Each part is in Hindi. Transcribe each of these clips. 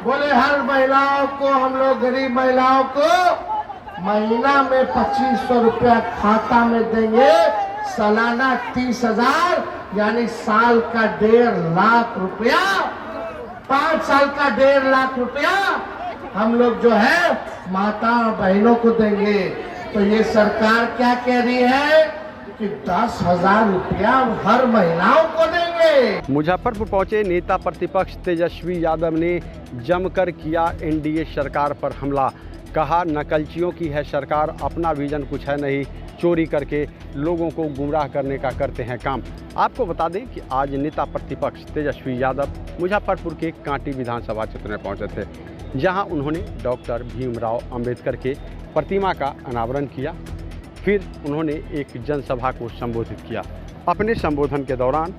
बोले हर महिलाओं को, हम लोग गरीब महिलाओं को महीना में 2500 रुपया खाता में देंगे, सालाना 30,000, यानी साल का 1.5 लाख रुपया, 5 साल का 1.5 लाख रुपया हम लोग जो है माता बहनों को देंगे। तो ये सरकार क्या कह रही है कि 10,000 रुपया हर महिलाओं को देंगे। मुजफ्फरपुर पहुंचे नेता प्रतिपक्ष तेजस्वी यादव ने जमकर किया एनडीए सरकार पर हमला। कहा नकलचियों की है सरकार, अपना विजन कुछ है नहीं, चोरी करके लोगों को गुमराह करने का करते हैं काम। आपको बता दें कि आज नेता प्रतिपक्ष तेजस्वी यादव मुजफ्फरपुर के कांटी विधानसभा क्षेत्र में पहुंचे थे, जहां उन्होंने डॉक्टर भीमराव अंबेडकर के प्रतिमा का अनावरण किया। फिर उन्होंने एक जनसभा को संबोधित किया। अपने संबोधन के दौरान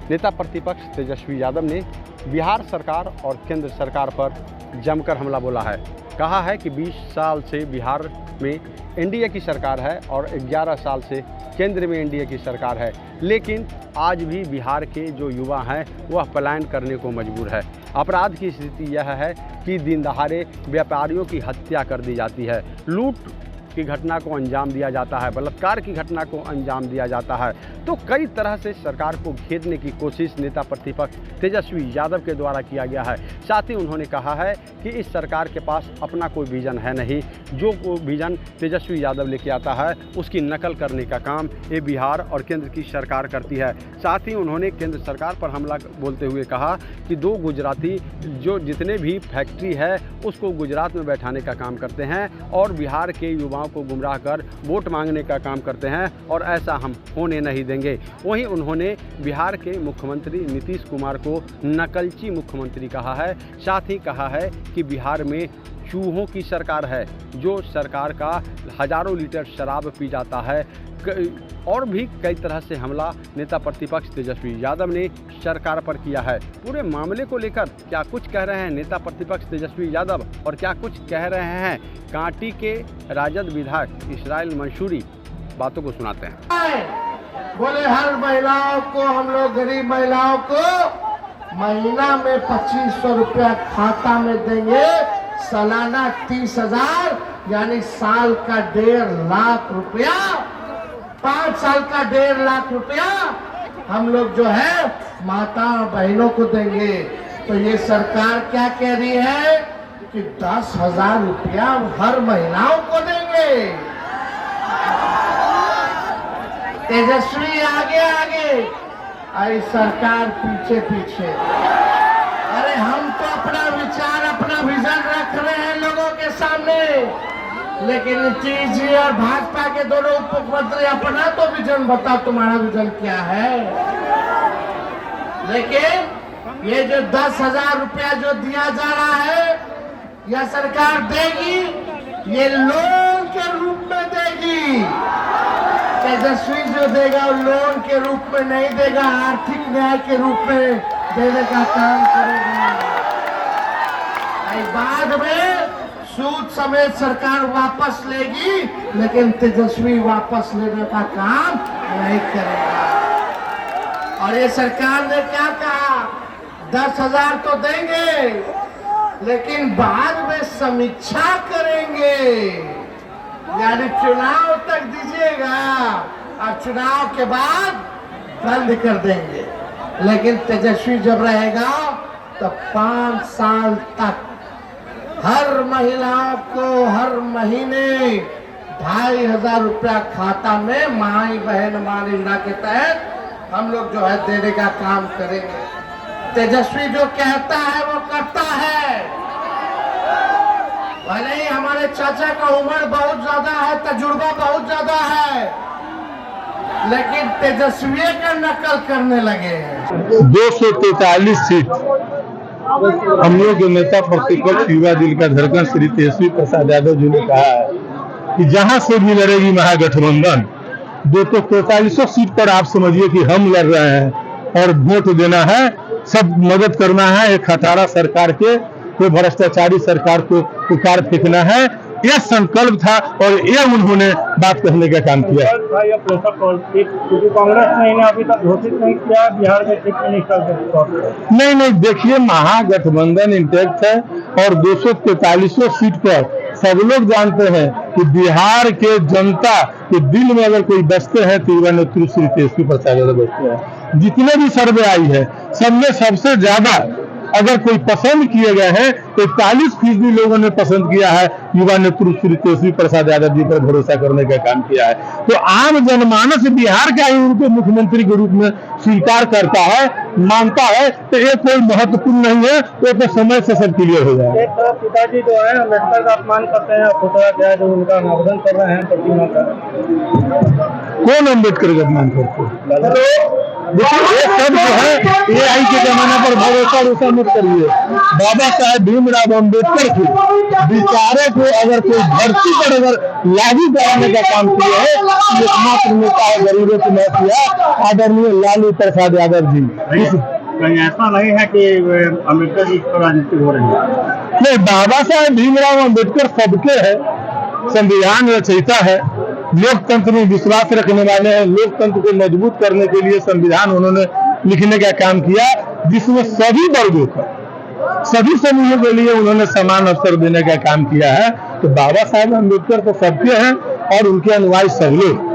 नेता प्रतिपक्ष तेजस्वी यादव ने बिहार सरकार और केंद्र सरकार पर जमकर हमला बोला है। कहा है कि 20 साल से बिहार में एनडीए की सरकार है और 11 साल से केंद्र में एनडीए की सरकार है, लेकिन आज भी बिहार के जो युवा हैं वह पलायन करने को मजबूर है। अपराध की स्थिति यह है कि दिन दहाड़े व्यापारियों की हत्या कर दी जाती है, लूट की घटना को अंजाम दिया जाता है, बलात्कार की घटना को अंजाम दिया जाता है। तो कई तरह से सरकार को घेरने की कोशिश नेता प्रतिपक्ष तेजस्वी यादव के द्वारा किया गया है। साथ ही उन्होंने कहा है कि इस सरकार के पास अपना कोई विजन है नहीं, जो विजन तेजस्वी यादव लेके आता है उसकी नकल करने का काम ये बिहार और केंद्र की सरकार करती है। साथ ही उन्होंने केंद्र सरकार पर हमला बोलते हुए कहा कि 2 गुजराती जो जितने भी फैक्ट्री है उसको गुजरात में बैठाने का काम करते हैं और बिहार के युवाओं को गुमराह कर वोट मांगने का काम करते हैं, और ऐसा हम होने नहीं देंगे। वहीं उन्होंने बिहार के मुख्यमंत्री नीतीश कुमार को नकलची मुख्यमंत्री कहा है। साथ ही कहा है कि बिहार में चूहों की सरकार है, जो सरकार का हजारों लीटर शराब पी जाता है। और भी कई तरह से हमला नेता प्रतिपक्ष तेजस्वी यादव ने सरकार पर किया है। पूरे मामले को लेकर क्या कुछ कह रहे हैं नेता प्रतिपक्ष तेजस्वी यादव और क्या कुछ कह रहे हैं कांटी के राजद विधायक इसराइल मंसूरी, बातों को सुनाते हैं। बोले हर महिलाओं को, हम लोग गरीब महिलाओं को महीना में 2500 रुपया खाता में देंगे, सालाना 30,000, यानी साल का 1.5 लाख रुपया, 5 साल का 1.5 लाख रुपया हम लोग जो है माता बहनों को देंगे। तो ये सरकार क्या कह रही है कि 10,000 रुपया हर महिलाओं को देंगे। तेजस्वी आगे आगे, आई सरकार पीछे पीछे। अरे हम तो अपना विचार, अपना विजन रख रहे हैं लोगों के सामने, लेकिन नीतीश जी और भाजपा के दोनों उप मुख्यमंत्री अपना तो विजन बताओ, तुम्हारा विजन क्या है। लेकिन ये जो 10,000 रुपया जो दिया जा रहा है, यह सरकार देगी, ये लोन के रूप में देगी। तेजस्वी जो देगा वो लोन के रूप में नहीं देगा, आर्थिक न्याय के रूप में देने का काम करेगा। बाद में सूद समेत सरकार वापस लेगी, लेकिन तेजस्वी वापस लेने का काम नहीं करेगा। और ये सरकार ने क्या कहा, 10,000 तो देंगे, लेकिन बाद में समीक्षा करेंगे, यानी चुनाव तक दीजिएगा और चुनाव के बाद बंद कर देंगे। लेकिन तेजस्वी जब रहेगा तो 5 साल तक हर महिलाओं को हर महीने 2,500 रुपया खाता में माई बहन हमारी योजना के तहत हम लोग जो है देने का काम करेंगे। तेजस्वी जो कहता है वो करता है। भले ही हमारे चाचा का उम्र बहुत ज्यादा है, तजुर्बा बहुत ज्यादा है, लेकिन तेजस्वी का नकल करने लगे हैं। 243 सीट हम लोग के नेता प्रतिपक्ष युवा दिल का धड़कन श्री तेजस्वी प्रसाद यादव जी ने कहा है कि जहां से भी लड़ेगी महागठबंधन, 243 सीट पर आप समझिए कि हम लड़ रहे हैं और वोट देना है, सब मदद करना है। एक खटारा सरकार के, कोई भ्रष्टाचारी सरकार को उतार फेंकना है यह संकल्प था और यह उन्होंने बात कहने का काम किया। क्योंकि कांग्रेस ने इन्हें अभी तक घोषित नहीं किया बिहार में चीफ मिनिस्टर के तौर पर। नहीं, देखिए, महागठबंधन इंटैक्ट है और 243 सीट पर सब लोग जानते हैं कि बिहार के जनता के दिल में अगर कोई बसते हैं तो युवा नेतृत्व श्री तेजस्वी प्रसाद यादव बसते हैं। जितने भी सर्वे आई है सब में सबसे ज्यादा अगर कोई पसंद किए गए हैं तो 41% लोगों ने पसंद किया है युवा नेतृत्व श्री तेजस्वी प्रसाद यादव जी पर भरोसा करने का काम किया है। तो आम जनमानस बिहार का ही उनको मुख्यमंत्री के रूप में स्वीकार करता है, मानता है, तो ये कोई महत्वपूर्ण नहीं है, तो समय से सब क्लियर हो जाए। एक पिताजी जो है अम्बेडकर का अपमान करते हैं, पुतला जो उनका अनावरण कर रहे हैं प्रतिमा का। कौन अम्बेडकर का अपमान करते हैं? देखिए, ये सब जो है AI के जमाने पर भरोसा मत करिए। बाबा साहेब भीमराव अम्बेडकर के विचारों को अगर कोई धरती पर अगर लागू कराने का काम किया है तो एकमात्र नेता है गरीबों की किया आदरणीय लालू प्रसाद यादव जी। कहीं ऐसा नहीं है कि अम्बेडकर जी पर राजनीति हो रही है? नहीं, बाबा साहेब भीमराव अम्बेडकर सबके है, संविधान रचयिता है, लोकतंत्र में विश्वास रखने वाले हैं, लोकतंत्र को मजबूत करने के लिए संविधान उन्होंने लिखने का काम किया जिसमें सभी वर्गों को, सभी समूहों के लिए उन्होंने समान अवसर देने का काम किया है। तो बाबा साहेब अम्बेडकर तो सबके हैं और उनके अनुयायी सब लोग